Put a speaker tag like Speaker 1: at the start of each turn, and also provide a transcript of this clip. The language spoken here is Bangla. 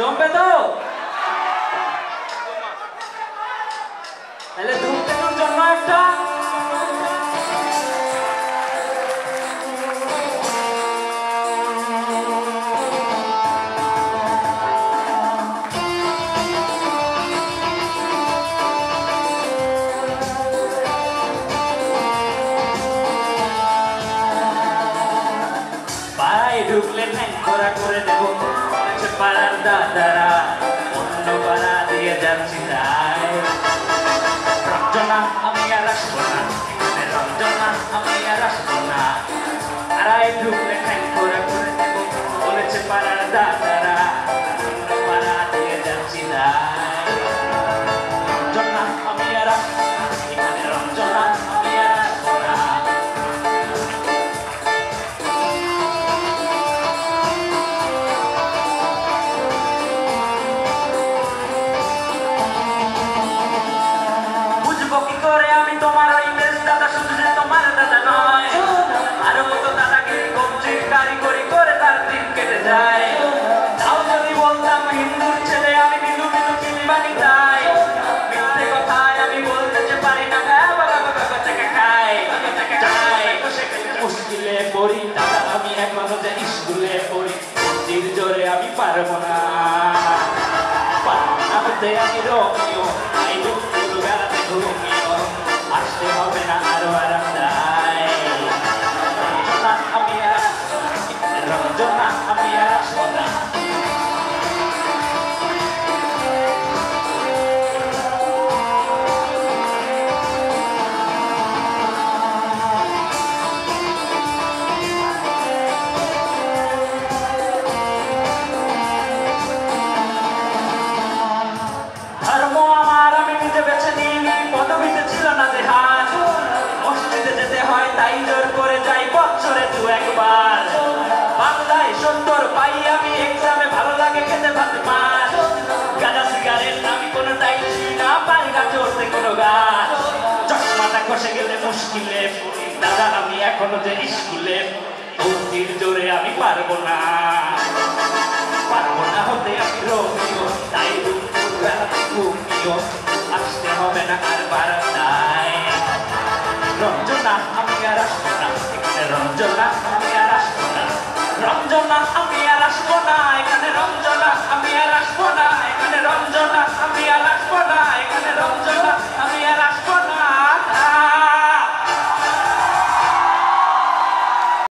Speaker 1: জমবে তো? তাহলে ধূমকেতুর জন্য একটা ঢুকলে ঠ্যাং খোরা করে দেবো পাড়ার দাদারা অন্য পাড়া দিয়ে যাচ্ছি তাই রঞ্জনা আমি আর আসবো না রঞ্জনা আমি আর আসবো না আড়াই ঢুকলে ঠ্যাং খোরা করে দেবো বলেছে পাড়ার দাদারা অন্য পাড়া দিয়ে যাচ্ছি তাই রঞ্জনা আমি আর আসবো না এখানে রঞ্জনা আমি আর আসবো না তোমার ওই বেশ দাদা শুধু যে তোমার দাদা নয় আরো কত দাদাগিরি কবজি কারিগরি করে তার দিন কেটে যায় তাও যদি বলতাম হিন্দুর ছেলে আমি বিন্দু বিন্দু কিনবানি তাই মিথ্যে কথায় আমি বলতে যে পারি না খাই মুশকিলে পড়ি দাদা আমি এখনো যে স্কুলে পড়ি কবজির জোরে আমি পারবো না হতে আমি রোমিও আই দুপুর বেড়াতে ঘুমিও আসতে হবে না আরো আরামদায় রঞ্জনা আমি আর রঞ্জনা আমি আর আসবো না ধর্ম আমার আমি নিজে বেছে নিইনি পদবিতে ছিল না যে হাত মসজিদে যেতে হয় তাই জোর করে যাই বছরে দু একবার বাংলায় 70 পাই আমি এক্সামে ভালো লাগে খেতে ভাত মাছ গাঁজা সিগারেট আমি কোনোটাই না পারি না চড়তে কোনো গাছ চশমাটা খসে গেলে মুশকিলে পড়ি দাদা আমি এখনো যে স্কুলে কবজির জোরে আমি পারবো না হতে আমি রোমিও তাই দুপুর বেলাতে ঘুমিও আসতে হবে না আর বারান্দায় রঞ্জনা আমি আর আসবো না এখানে রঞ্জনা আমি আর আসবো না রঞ্জনা আমি আর আসবো না এখানে রঞ্জনা আমি আর আসবো না এখানে রঞ্জনা আমি আর আসবো না এখানে রঞ্জনা আমি